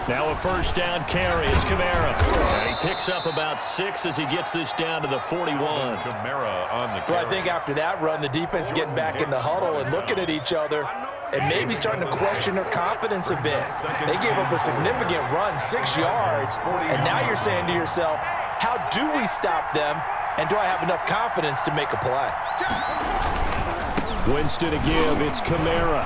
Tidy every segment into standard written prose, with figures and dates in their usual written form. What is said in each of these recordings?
Now a first down carry. It's Kamara. And he picks up about 6 as he gets this down to the 41. Kamara on the carry. Well, I think after that run, the defense is getting back in the huddle and looking at each other and maybe starting to question their confidence a bit. They gave up a significant run, 6 yards, and now you're saying to yourself, how do we stop them, and do I have enough confidence to make a play? Winston to give. It's Kamara.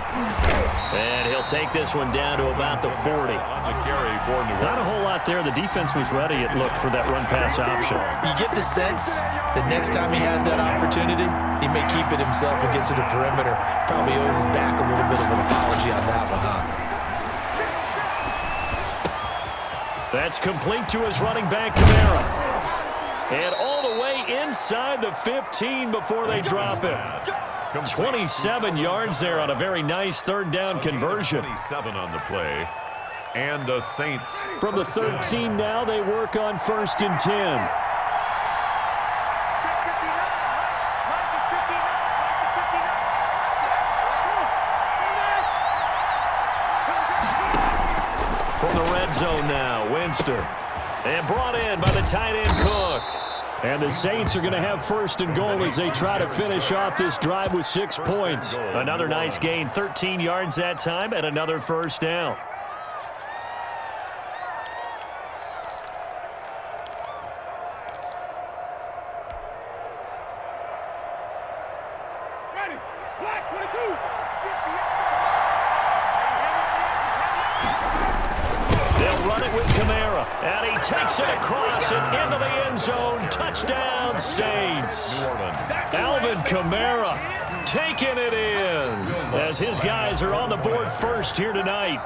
And he'll take this one down to about the 40. Not a whole lot there. The defense was ready, it looked, for that run-pass option. You get the sense that next time he has that opportunity, he may keep it himself and get to the perimeter. Probably owes his back a little bit of an apology on that one, huh? That's complete to his running back, Kamara. And all the way inside the 15 before they drop it. 27 yards there on a very nice third down conversion. 27 on the play. And the Saints. From the 13 now, they work on 1st and 10. From the red zone now, Winston. And brought in by the tight end Cook. And the Saints are going to have 1st and goal as they try to finish off this drive with 6 points. Another nice gain, 13 yards that time, and another first down. They'll run it with Kamara, and he takes it across and into the end zone. Touchdown, Saints. Alvin Kamara taking it in as his guys are on the board first here tonight.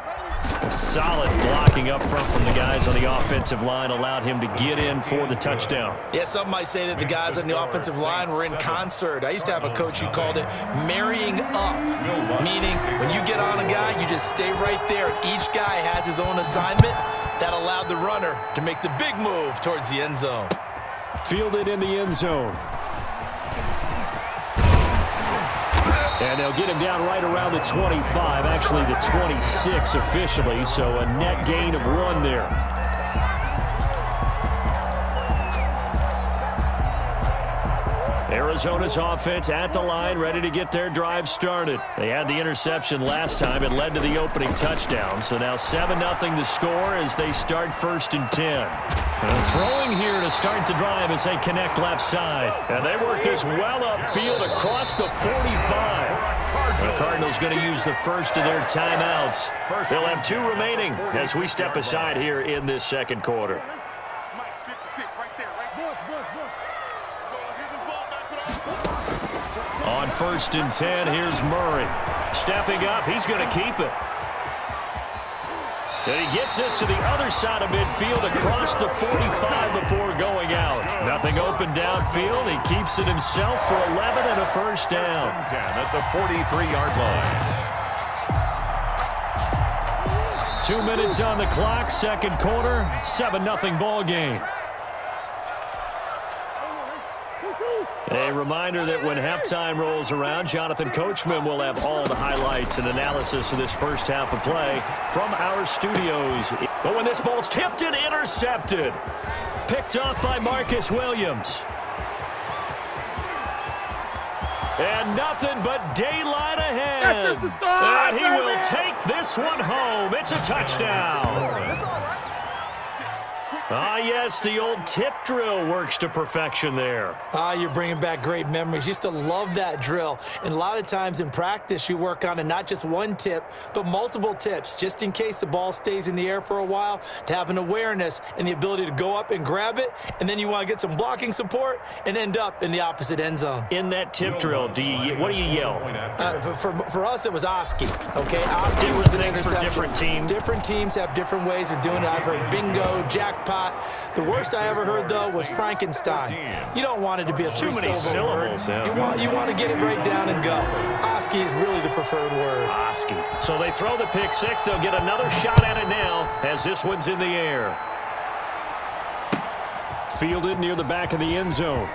A solid blocking up front from the guys on the offensive line allowed him to get in for the touchdown. Yeah, some might say that the guys on the offensive line were in concert. I used to have a coach who called it marrying up, meaning when you get on a guy, you just stay right there. Each guy has his own assignment. That allowed the runner to make the big move towards the end zone. Fielded in the end zone. And they'll get him down right around the 25, actually the 26 officially, so a net gain of 1 there. Arizona's offense at the line, ready to get their drive started. They had the interception last time. It led to the opening touchdown. So now 7-0 the score as they start 1st and 10. And throwing here to start the drive as they connect left side. And they work this well upfield across the 45. The Cardinals going to use the first of their timeouts. They'll have 2 remaining as we step aside here in this second quarter. On 1st and 10, here's Murray. Stepping up, he's going to keep it. And he gets this to the other side of midfield across the 45 before going out. Nothing open downfield. He keeps it himself for 11 and a first down. 10 at the 43-yard line. 2 minutes on the clock, second quarter, 7-0 ball game. A reminder that when halftime rolls around, Jonathan Coachman will have all the highlights and analysis of this first half of play from our studios. But when this ball's tipped and intercepted, picked up by Marcus Williams. And nothing but daylight ahead. And he will take this one home. It's a touchdown. Ah, yes, the old tip drill works to perfection there. Ah, you're bringing back great memories. Used to love that drill. And a lot of times in practice, you work on it, not just one tip, but multiple tips, just in case the ball stays in the air for a while, to have an awareness and the ability to go up and grab it, and then you want to get some blocking support and end up in the opposite end zone. In that tip drill, what do you yell? For us, it was Oski, okay? Oski was an interception. For different teams. Different teams have different ways of doing it. I've heard bingo, jackpot. The worst I ever heard, though, was Frankenstein. You don't want it to be a three-syllable word. Yeah. You want to get it right down and go. Oski is really the preferred word. Oski. So they throw the pick six. They'll get another shot at it now as this one's in the air. Fielded near the back of the end zone.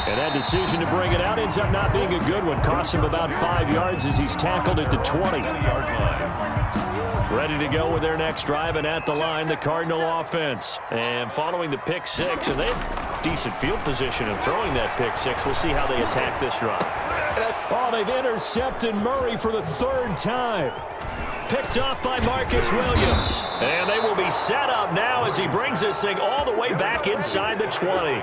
And that decision to bring it out ends up not being a good one. Costs him about 5 yards as he's tackled at the 20. Ready to go with their next drive, and at the line, the Cardinal offense. And following the pick six, and they have decent field position in throwing that pick six. We'll see how they attack this drive. Oh, they've intercepted Murray for the third time. Picked off by Marcus Williams. And they will be set up now as he brings this thing all the way back inside the 20.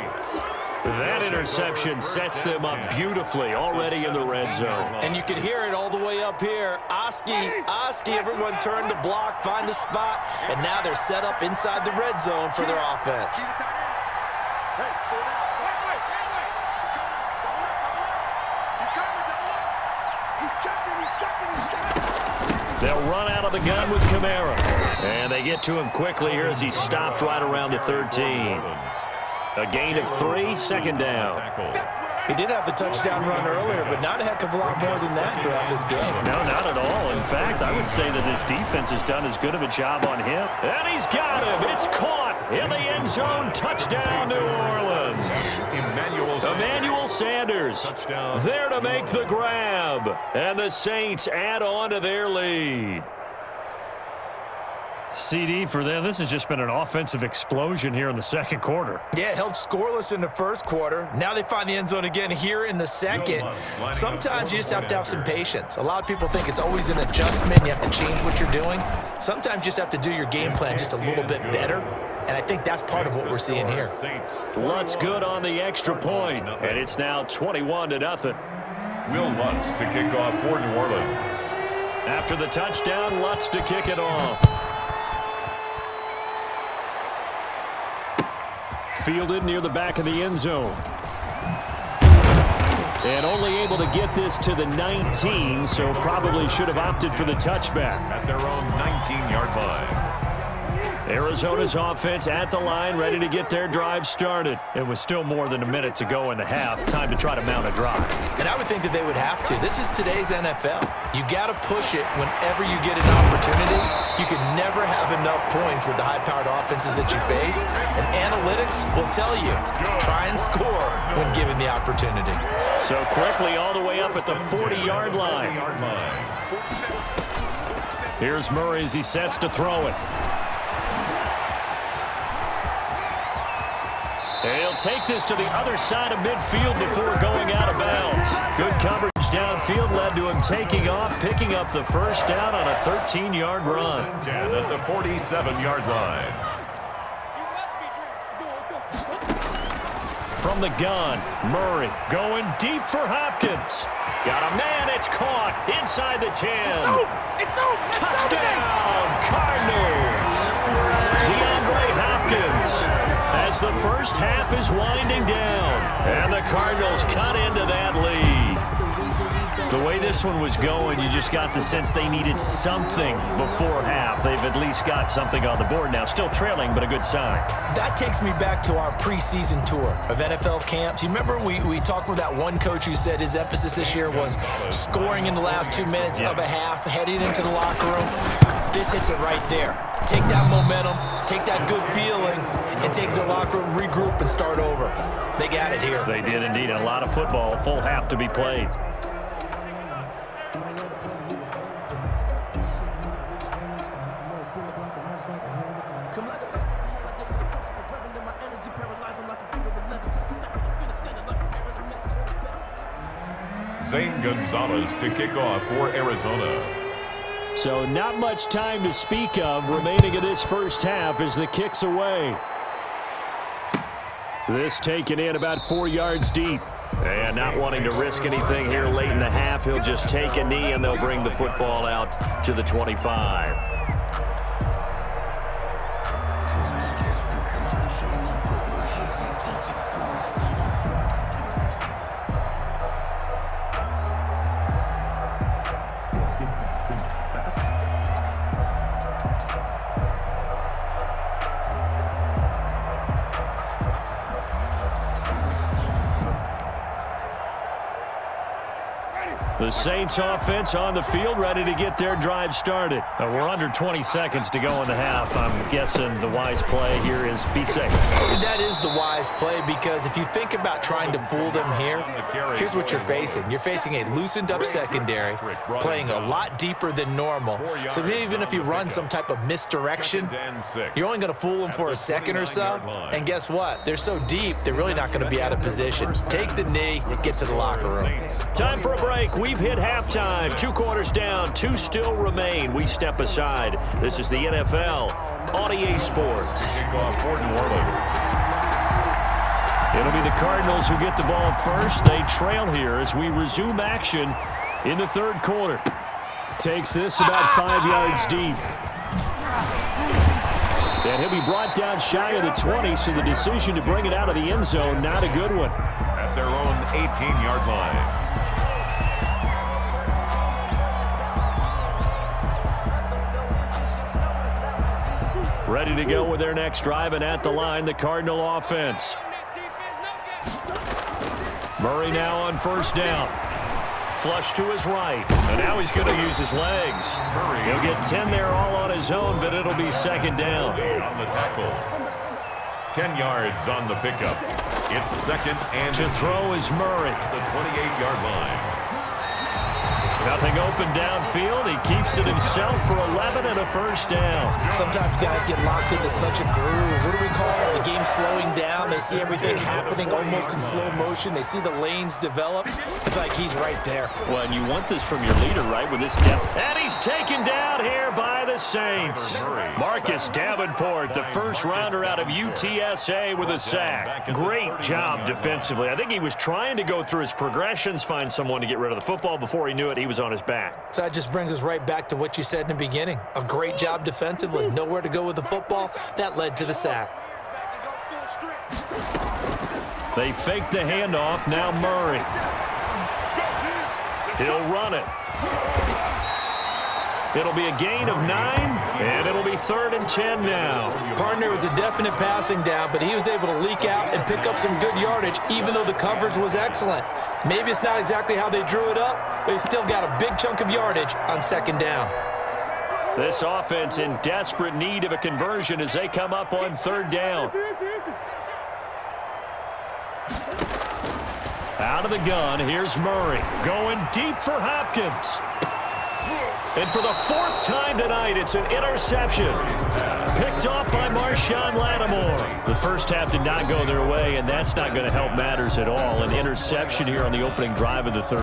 That interception sets them up beautifully already in the red zone. And you could hear it all the way up here. Oski, everyone turned to block, find a spot, and now they're set up inside the red zone for their offense. They'll run out of the gun with Kamara. And they get to him quickly here as he stopped right around the 13. A gain of 3, second down. He did have the touchdown run earlier, but not a heck of a lot more than that throughout this game. No, not at all. In fact, I would say that his defense has done as good of a job on him. And he's got him. It's caught in the end zone. Touchdown, New Orleans. Emmanuel Sanders there to make the grab. And the Saints add on to their lead. CD for them, this has just been an offensive explosion here in the second quarter. Yeah, held scoreless in the first quarter. Now they find the end zone again here in the second. Sometimes you just have to have some patience. A lot of people think it's always an adjustment. You have to change what you're doing. Sometimes you just have to do your game plan just a little bit better. And I think that's part of what we're seeing here. Lutz good on the extra point, and it's now 21-0. Will Lutz to kick off for New Orleans. After the touchdown, Lutz to kick it off. Fielded near the back of the end zone. And only able to get this to the 19, so probably should have opted for the touchback. At their own 19-yard line. Arizona's offense at the line, ready to get their drive started. It was still more than a minute to go in the half. Time to try to mount a drive. And I would think that they would have to. This is today's NFL. You got to push it whenever you get an opportunity. You can never have enough points with the high-powered offenses that you face. And analytics will tell you, try and score when given the opportunity. So quickly all the way up at the 40-yard line. Here's Murray as he sets to throw it. He'll take this to the other side of midfield before going out of bounds. Good coverage downfield led to him taking off, picking up the first down on a 13-yard run. 10 at the 47-yard line. From the gun, Murray going deep for Hopkins. Got a man, it's caught inside the 10. Touchdown, Cardinals. DeAndre Hopkins. As the first half is winding down, and the Cardinals cut into that lead. The way this one was going, you just got the sense they needed something before half. They've at least got something on the board now. Still trailing, but a good sign. That takes me back to our preseason tour of NFL camps. You remember we talked with that one coach who said his emphasis this year was scoring in the last 2 minutes of a half, heading into the locker room. This hits it right there. Take that momentum, take that good feeling, and take the locker room, regroup, and start over. They got it here. They did indeed. A lot of football, full half to be played. Zane Gonzalez to kick off for Arizona. So not much time to speak of remaining in this first half as the kick's away. This taken in about 4 yards deep. And not wanting to risk anything here late in the half, he'll just take a knee and they'll bring the football out to the 25. The Saints offense on the field, ready to get their drive started. We're under 20 seconds to go in the half. I'm guessing the wise play here is be safe. That is the wise play, because if you think about trying to fool them here, here's what you're facing. You're facing a loosened up secondary, playing a lot deeper than normal. So even if you run some type of misdirection, you're only going to fool them for a second or so. And guess what? They're so deep, they're really not going to be out of position. Take the knee, get to the locker room. Time for a break. We've hit halftime. 2 quarters down, 2 still remain. We step aside. This is the NFL on EA Sports. Kickoff for New Orleans. It'll be the Cardinals who get the ball first. They trail here as we resume action in the 3rd quarter. Takes this about 5 yards deep. And he'll be brought down shy of the 20, so the decision to bring it out of the end zone, not a good one. At their own 18-yard line. Ready to go with their next drive, and at the line, the Cardinal offense. Murray now on 1st down. Flush to his right, and now he's going to use his legs. He'll get 10 there all on his own, but it'll be 2nd down. On the tackle. 10 yards on the pickup. It's 2nd and to throw is Murray. The 28-yard line. Nothing open downfield. He keeps it himself for 11 and a 1st down. Sometimes guys get locked into such a groove. What do we call it? The game slowing down. They see everything happening almost in slow motion. They see the lanes develop. It's like he's right there. Well, and you want this from your leader, right, with this depth. And he's taken down here by the Saints. Marcus Davenport, the 1st rounder out of UTSA, with a sack. Great job defensively. I think he was trying to go through his progressions, find someone to get rid of the football. Before he knew it, he was on his back. So that just brings us right back to what you said in the beginning. A great job defensively. Nowhere to go with the football. That led to the sack. They fake the handoff. Now Murray. He'll run it. It'll be a gain of 9, and it'll be 3rd and 10 now. Partner was a definite passing down, but he was able to leak out and pick up some good yardage, even though the coverage was excellent. Maybe it's not exactly how they drew it up, but he still got a big chunk of yardage on 2nd down. This offense in desperate need of a conversion as they come up on 3rd down. Out of the gun, here's Murray. Going deep for Hopkins. And for the 4th time tonight, it's an interception. Picked off by Marshawn Lattimore. The first half did not go their way, and that's not going to help matters at all. An interception here on the opening drive of the 3rd.